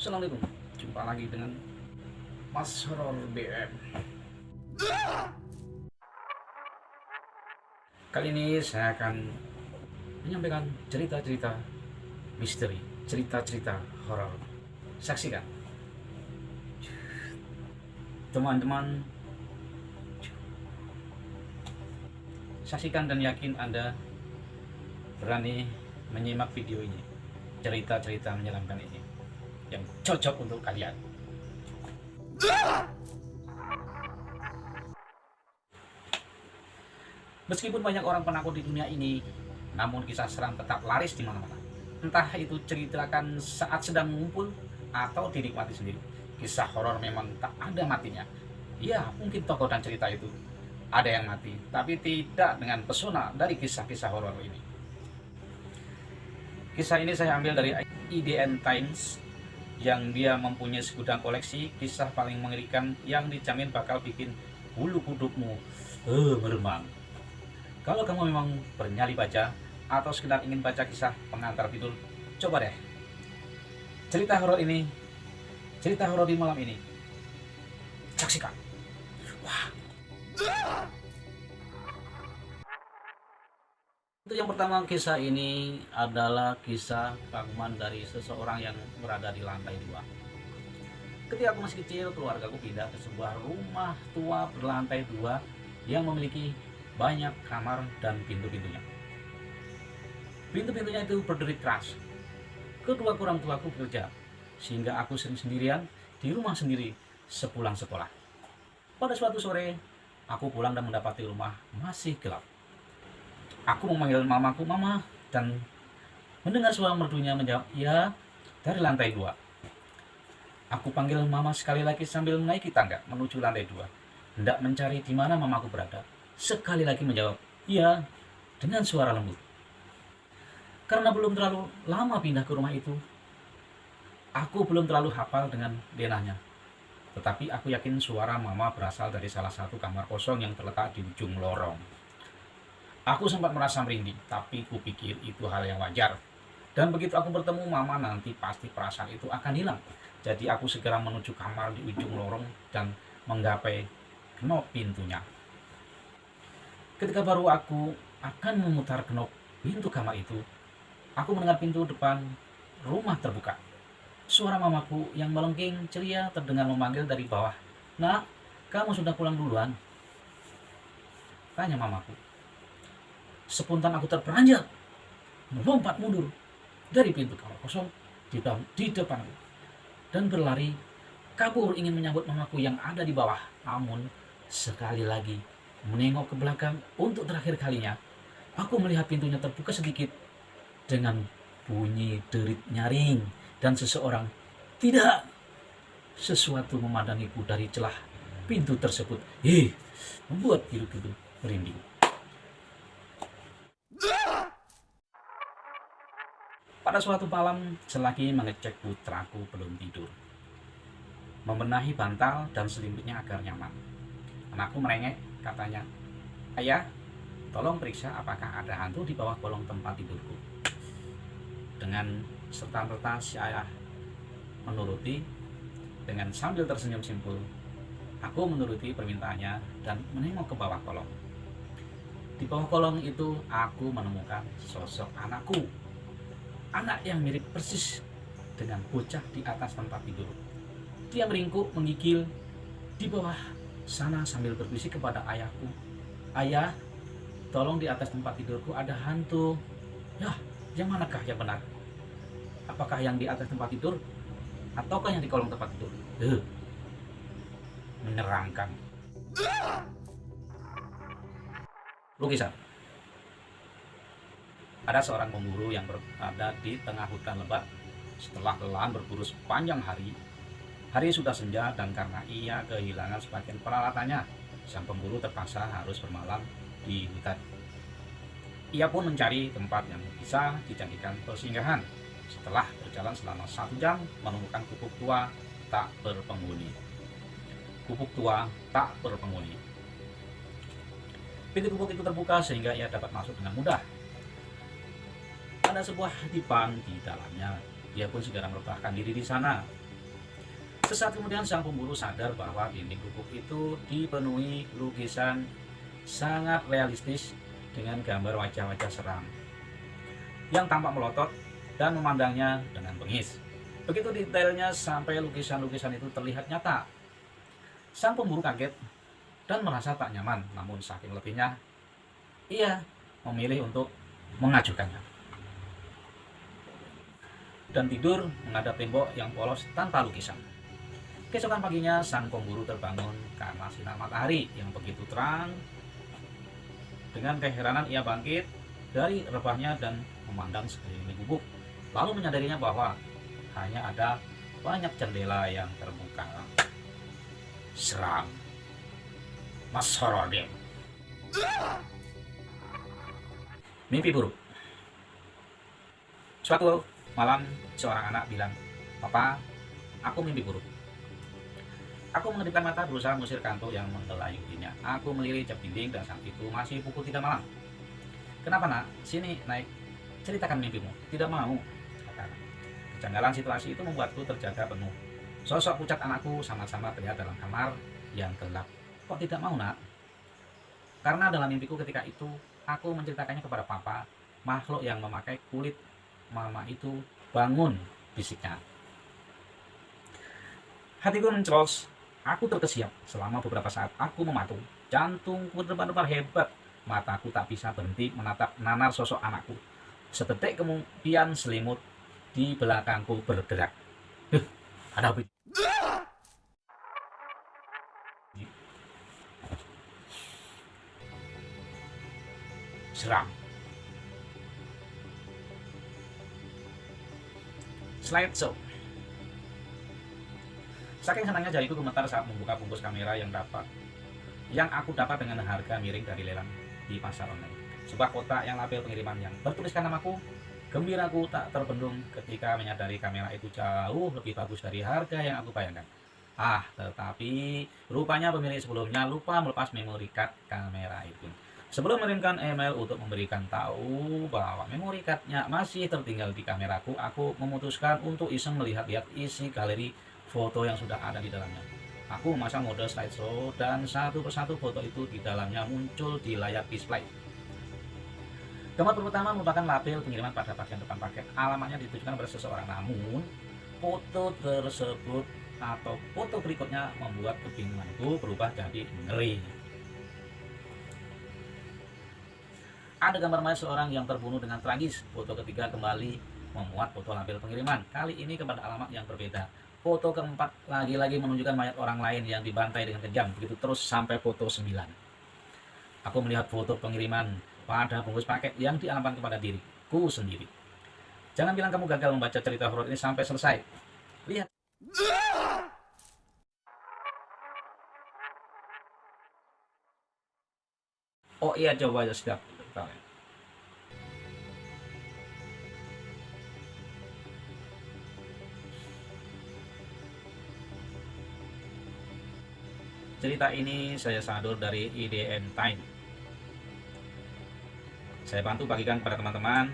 Assalamualaikum, jumpa lagi dengan Mas Horor BM. Kali ini saya akan menyampaikan cerita-cerita misteri, cerita-cerita horor. Saksikan, teman-teman. Saksikan dan yakin Anda berani menyimak video ini, cerita-cerita menyeramkan ini yang cocok untuk kalian. Meskipun banyak orang penakut di dunia ini, namun kisah seram tetap laris di mana-mana. Entah itu ceritakan saat sedang mengumpul atau dinikmati sendiri. Kisah horor memang tak ada matinya. Ya, mungkin tokoh dan cerita itu ada yang mati, tapi tidak dengan pesona dari kisah-kisah horor ini. Kisah ini saya ambil dari IDN Times, yang dia mempunyai segudang koleksi kisah paling mengerikan yang dijamin bakal bikin bulu kudukmu meremang. Kalau kamu memang bernyali baca atau sekedar ingin baca kisah pengantar tidur, coba deh cerita horor ini, cerita horor di malam ini. Saksikan. Wah. Untuk yang pertama, kisah ini adalah kisah pengalaman dari seseorang yang berada di lantai 2. Ketika aku masih kecil, keluargaku pindah ke sebuah rumah tua berlantai 2 yang memiliki banyak kamar dan pintu-pintunya. Pintu-pintunya itu berderi keras. Kedua orang tuaku bekerja, sehingga aku sering sendirian di rumah sendiri sepulang sekolah. Pada suatu sore, aku pulang dan mendapati rumah masih gelap. Aku memanggil mamaku, "Mama," dan mendengar suara merdunya menjawab, "Ya," dari lantai 2. Aku panggil mama sekali lagi sambil menaiki tangga menuju lantai 2, hendak mencari di mana mamaku berada. Sekali lagi menjawab, "Ya," dengan suara lembut. Karena belum terlalu lama pindah ke rumah itu, aku belum terlalu hafal dengan denahnya. Tetapi aku yakin suara mama berasal dari salah satu kamar kosong yang terletak di ujung lorong. Aku sempat merasa merinding, tapi kupikir itu hal yang wajar. Dan begitu aku bertemu mama, nanti pasti perasaan itu akan hilang. Jadi aku segera menuju kamar di ujung lorong dan menggapai knop pintunya. Ketika baru aku akan memutar knop pintu kamar itu, aku mendengar pintu depan rumah terbuka. Suara mamaku yang melengking ceria terdengar memanggil dari bawah. "Nak, kamu sudah pulang duluan?" tanya mamaku. Spontan aku terperanjat, melompat mundur dari pintu kamar kosong di depanku dan berlari kabur ingin menyambut mamaku yang ada di bawah. Namun sekali lagi menengok ke belakang untuk terakhir kalinya, aku melihat pintunya terbuka sedikit dengan bunyi derit nyaring dan seseorang. Tidak, sesuatu memandangiku dari celah pintu tersebut. Membuat bulu-bulu merinding. Pada suatu malam, selagi mengecek putraku belum tidur, membenahi bantal dan selimutnya agar nyaman, anakku merengek, katanya, "Ayah, tolong periksa apakah ada hantu di bawah kolong tempat tidurku." Dengan serta-merta si ayah menuruti. Dengan sambil tersenyum simpul, aku menuruti permintaannya dan menengok ke bawah kolong. Di bawah kolong itu aku menemukan sosok anakku. Anak yang mirip persis dengan bocah di atas tempat tidur. Dia meringkuk, menggigil di bawah sana sambil berbisik kepada ayahku, "Ayah, tolong di atas tempat tidurku ada hantu." "Yah, yang manakah yang benar? Apakah yang di atas tempat tidur ataukah yang di kolong tempat tidur?" Menyeramkan. Lukisan. Ada seorang pemburu yang berada di tengah hutan lebat. Setelah kelelahan berburu sepanjang hari, hari sudah senja dan karena ia kehilangan sebagian peralatannya, sang pemburu terpaksa harus bermalam di hutan. Ia pun mencari tempat yang bisa dijadikan persinggahan. Setelah berjalan selama 1 jam, menemukan gubuk tua tak berpenghuni. Gubuk tua tak berpenghuni. Pintu gubuk itu terbuka sehingga ia dapat masuk dengan mudah. Ada sebuah dipan di dalamnya. Dia pun segera meletakkan diri di sana. Sesaat kemudian sang pemburu sadar bahwa dinding gubuk itu dipenuhi lukisan sangat realistis dengan gambar wajah-wajah seram yang tampak melotot dan memandangnya dengan bengis. Begitu detailnya sampai lukisan-lukisan itu terlihat nyata. Sang pemburu kaget dan merasa tak nyaman, namun saking lebihnya, ia memilih untuk mengajukannya dan tidur menghadap tembok yang polos tanpa lukisan. Keesokan paginya, sang pemburu terbangun karena sinar matahari yang begitu terang. Dengan keheranan ia bangkit dari rebahnya dan memandang sekeliling gubuk. Lalu menyadarinya bahwa hanya ada banyak jendela yang terbuka. Seram. Mas Horode. Mimpi buruk. Suatu malam, seorang anak bilang, "Papa, aku mimpi buruk." Aku mengedipkan mata berusaha mengusir kantuk yang menggelayutinya. Aku melirik jam dinding dan saat itu masih pukul 3 malam. "Kenapa nak? Sini naik, ceritakan mimpimu." "Tidak mau," kata anak. Kejanggalan situasi itu membuatku terjaga penuh. Sosok pucat anakku sama-sama terlihat dalam kamar yang gelap. "Kok tidak mau nak?" "Karena dalam mimpiku ketika itu, aku menceritakannya kepada papa, makhluk yang memakai kulit mama itu bangun," bisiknya. Hatiku mencros. Aku terkesiap. Selama beberapa saat aku mematung. Jantungku berdebar-debar hebat. Mataku tak bisa berhenti menatap nanar sosok anakku. Sedetik kemudian selimut di belakangku bergerak. Ada apa? Seram. Slideshow. Saking senangnya jariku gemetar saat membuka bungkus kamera yang aku dapat dengan harga miring dari lelang di pasar online. Sebuah kotak yang label pengiriman yang bertuliskan namaku. Gembiraku tak terbendung ketika menyadari kamera itu jauh lebih bagus dari harga yang aku bayangkan. Tetapi rupanya pemilik sebelumnya lupa melepas memori card kamera itu. Sebelum mengirimkan email untuk memberikan tahu bahwa memori cardnya masih tertinggal di kameraku, aku memutuskan untuk iseng melihat-lihat isi galeri foto yang sudah ada di dalamnya. Aku memasang mode slideshow dan satu persatu foto itu di dalamnya muncul di layar display. Gambar pertama merupakan label pengiriman pada bagian depan paket. Alamatnya ditujukan pada seseorang, namun foto tersebut atau foto berikutnya membuat kebingunganku berubah jadi ngeri. Ada gambar mayat seorang yang terbunuh dengan tragis. Foto ketiga kembali memuat foto label pengiriman, kali ini kepada alamat yang berbeda. Foto keempat lagi-lagi menunjukkan mayat orang lain yang dibantai dengan kejam. Begitu terus sampai foto 9. Aku melihat foto pengiriman pada bungkus paket yang dialamatkan kepada diriku sendiri. Jangan bilang kamu gagal membaca cerita horor ini sampai selesai. Lihat. Oh iya, coba aja siap. Cerita ini saya sadur dari IDN Time. Saya bantu bagikan kepada teman-teman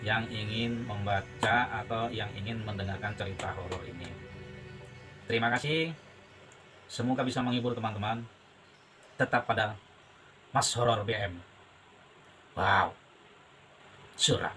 yang ingin membaca atau yang ingin mendengarkan cerita horor ini. Terima kasih. Semoga bisa menghibur teman-teman. Tetap pada Mas Horor BM. Wow, suram.